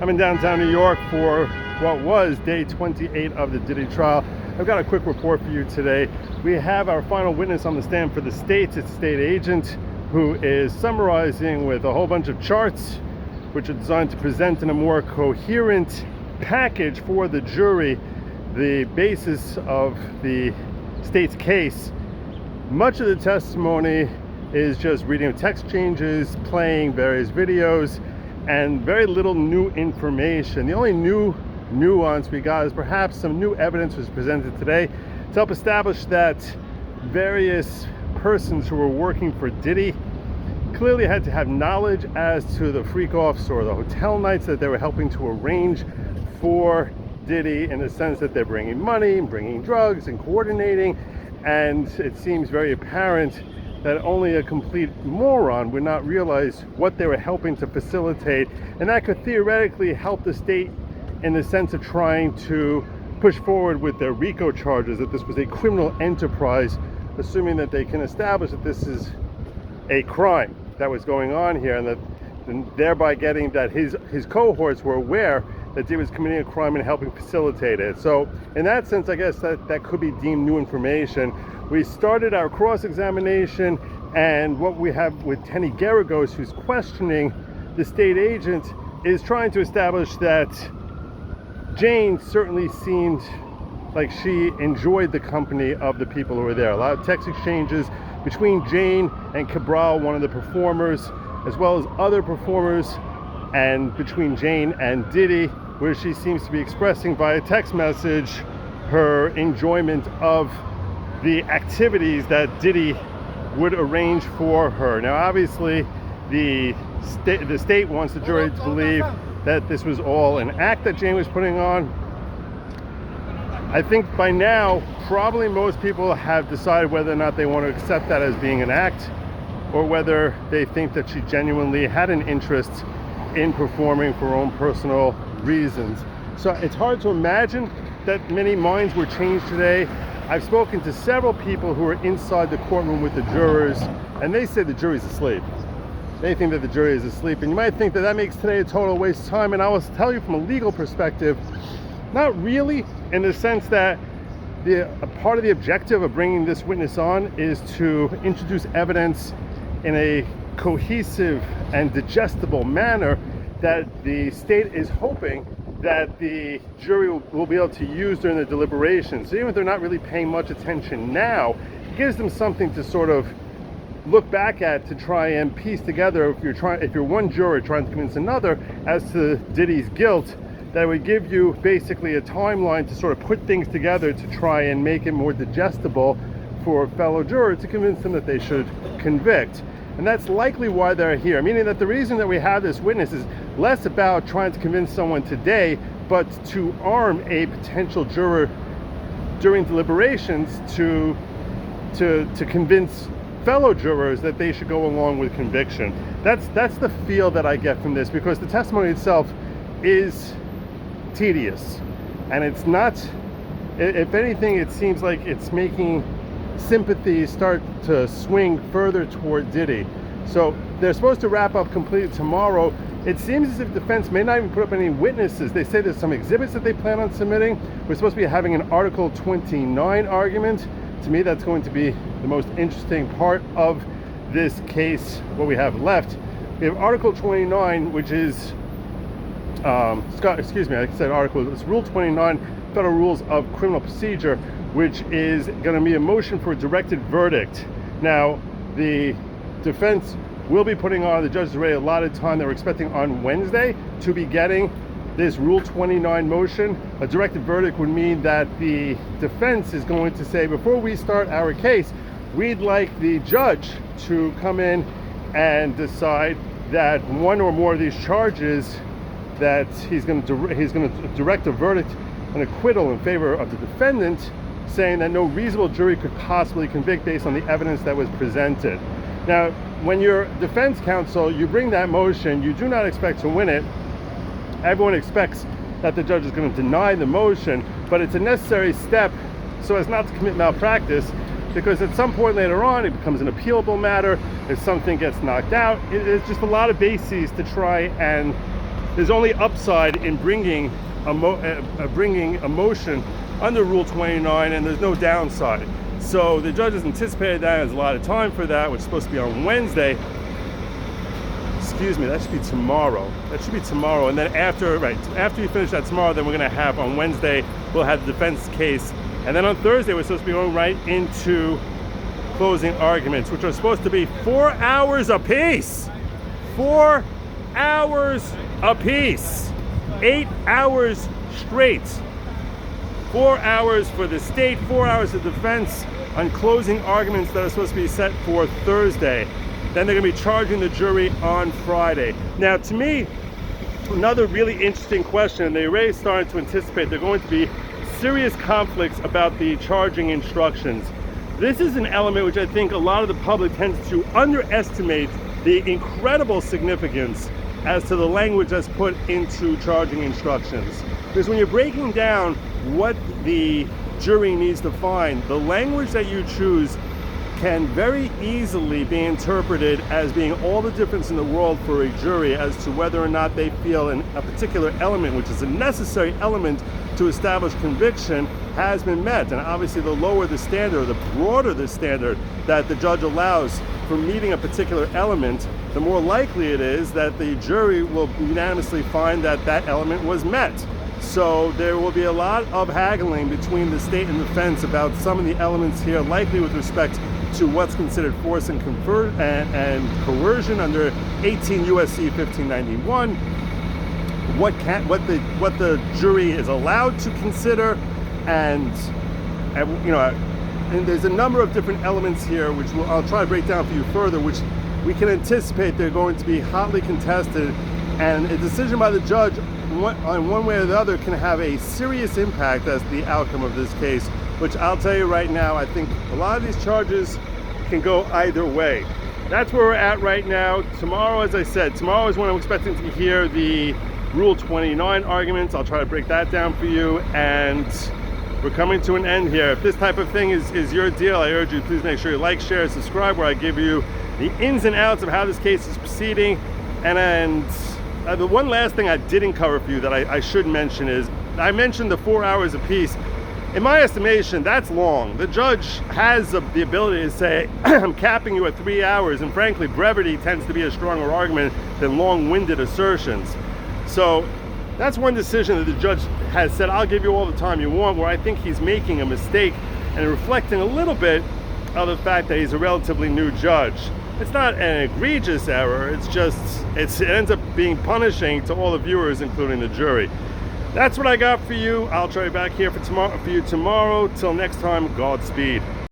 I'm in downtown New York for what was day 28 of the Diddy trial. I've got a quick report for you today. We have our final witness on the stand for the state. It's a state agent who is summarizing with a whole bunch of charts which are designed to present in a more coherent package for the jury the basis of the state's case. Much of the testimony is just reading of text changes, playing various videos, and very little new information. The only new nuance we got is perhaps some new evidence was presented today to help establish that various persons who were working for Diddy clearly had to have knowledge as to the freak-offs or the hotel nights that they were helping to arrange for Diddy, in the sense that they're bringing money and bringing drugs and coordinating, and it seems very apparent that only a complete moron would not realize what they were helping to facilitate, and that could theoretically help the state in the sense of trying to push forward with their RICO charges, that this was a criminal enterprise, assuming that they can establish that this is a crime that was going on here, and thereby getting that his cohorts were aware that he was committing a crime and helping facilitate it. So in that sense, I guess that could be deemed new information. We started our cross-examination, and what we have with Tenny Garagos, who's questioning the state agent, is trying to establish that Jane certainly seemed like she enjoyed the company of the people who were there. A lot of text exchanges between Jane and Cabral, one of the performers, as well as other performers, and between Jane and Diddy, where she seems to be expressing via text message her enjoyment of the activities that Diddy would arrange for her. Now, obviously, the state wants the jury to believe that this was all an act that Jane was putting on. I think by now, probably most people have decided whether or not they want to accept that as being an act, or whether they think that she genuinely had an interest in performing for her own personal reasons. So it's hard to imagine that many minds were changed today. I've spoken to several people who are inside the courtroom with the jurors, and they say the jury's asleep. They think that the jury is asleep, and you might think that that makes today a total waste of time, and I will tell you from a legal perspective, not really, in the sense that a part of the objective of bringing this witness on is to introduce evidence in a cohesive and digestible manner that the state is hoping that the jury will be able to use during the deliberations. So even if they're not really paying much attention now, it gives them something to sort of look back at, to try and piece together, if you're one juror trying to convince another as to Diddy's guilt, that would give you basically a timeline to sort of put things together to try and make it more digestible for a fellow juror to convince them that they should convict. And that's likely why they're here, meaning that the reason that we have this witness is less about trying to convince someone today, but to arm a potential juror during deliberations to convince fellow jurors that they should go along with conviction. That's the feel that I get from this, because the testimony itself is tedious, and it's not, if anything, it seems like it's making sympathy start to swing further toward Diddy. So they're supposed to wrap up completely tomorrow. It seems as if defense may not even put up any witnesses. They say there's some exhibits that they plan on submitting. We're supposed to be having an Article 29 argument. To me, that's going to be the most interesting part of this case, what we have left. We have Article 29, which is excuse me, I said article, it's Rule 29, Federal Rules of Criminal Procedure, which is going to be a motion for a directed verdict. Now, the defense will be putting on, the judges already allotted time, they were expecting on Wednesday to be getting this Rule 29 motion. A directed verdict would mean that the defense is going to say, before we start our case, we'd like the judge to come in and decide that one or more of these charges, that he's going to direct a verdict, an acquittal in favor of the defendant, saying that no reasonable jury could possibly convict based on the evidence that was presented. Now, when you're defense counsel, you bring that motion, you do not expect to win it. Everyone expects that the judge is going to deny the motion, but it's a necessary step so as not to commit malpractice, because at some point later on, it becomes an appealable matter. If something gets knocked out, it's just a lot of bases to try and there's only upside in bringing a motion under Rule 29, and there's no downside. So the judge has anticipated that. There's a lot of time for that, which is supposed to be on Wednesday. Excuse me, that should be tomorrow. That should be tomorrow. And then after you finish that tomorrow, then we're going to have on Wednesday, we'll have the defense case. And then on Thursday, we're supposed to be going right into closing arguments, which are supposed to be 4 hours apiece. 4 hours apiece. 8 hours straight. 4 hours for the state, 4 hours of defense on closing arguments that are supposed to be set for Thursday. Then they're going to be charging the jury on Friday. Now, to me, another really interesting question, and they already started to anticipate there are going to be serious conflicts about the charging instructions. This is an element which I think a lot of the public tends to underestimate the incredible significance as to the language that's put into charging instructions. Because when you're breaking down what the jury needs to find, the language that you choose can very easily be interpreted as being all the difference in the world for a jury as to whether or not they feel a particular element, which is a necessary element to establish conviction, has been met. And obviously the lower the standard, or the broader the standard that the judge allows for meeting a particular element, the more likely it is that the jury will unanimously find that that element was met. So there will be a lot of haggling between the state and defense about some of the elements here, likely with respect to what's considered force and coercion under 18 U.S.C. 1591, what the jury is allowed to consider, and there's a number of different elements here which I'll try to break down for you further, which we can anticipate they're going to be hotly contested, and a decision by the judge on one way or the other can have a serious impact as the outcome of this case, which I'll tell you right now, I think a lot of these charges can go either way. That's where we're at right now. Tomorrow, as I said, tomorrow is when I'm expecting to hear the Rule 29 arguments. I'll try to break that down for you, and we're coming to an end here. If this type of thing is your deal, I urge you, please make sure you like, share, subscribe, where I give you the ins and outs of how this case is proceeding. And the one last thing I didn't cover for you that I should mention is, I mentioned the 4 hours apiece. In my estimation, that's long. The judge has the ability to say, I'm capping you at 3 hours, and frankly, brevity tends to be a stronger argument than long-winded assertions. So that's one decision that the judge has said, I'll give you all the time you want, where I think he's making a mistake and reflecting a little bit of the fact that he's a relatively new judge. It's not an egregious error, it's just, it ends up being punishing to all the viewers, including the jury. That's what I got for you. I'll try back here for you tomorrow. Till next time, Godspeed.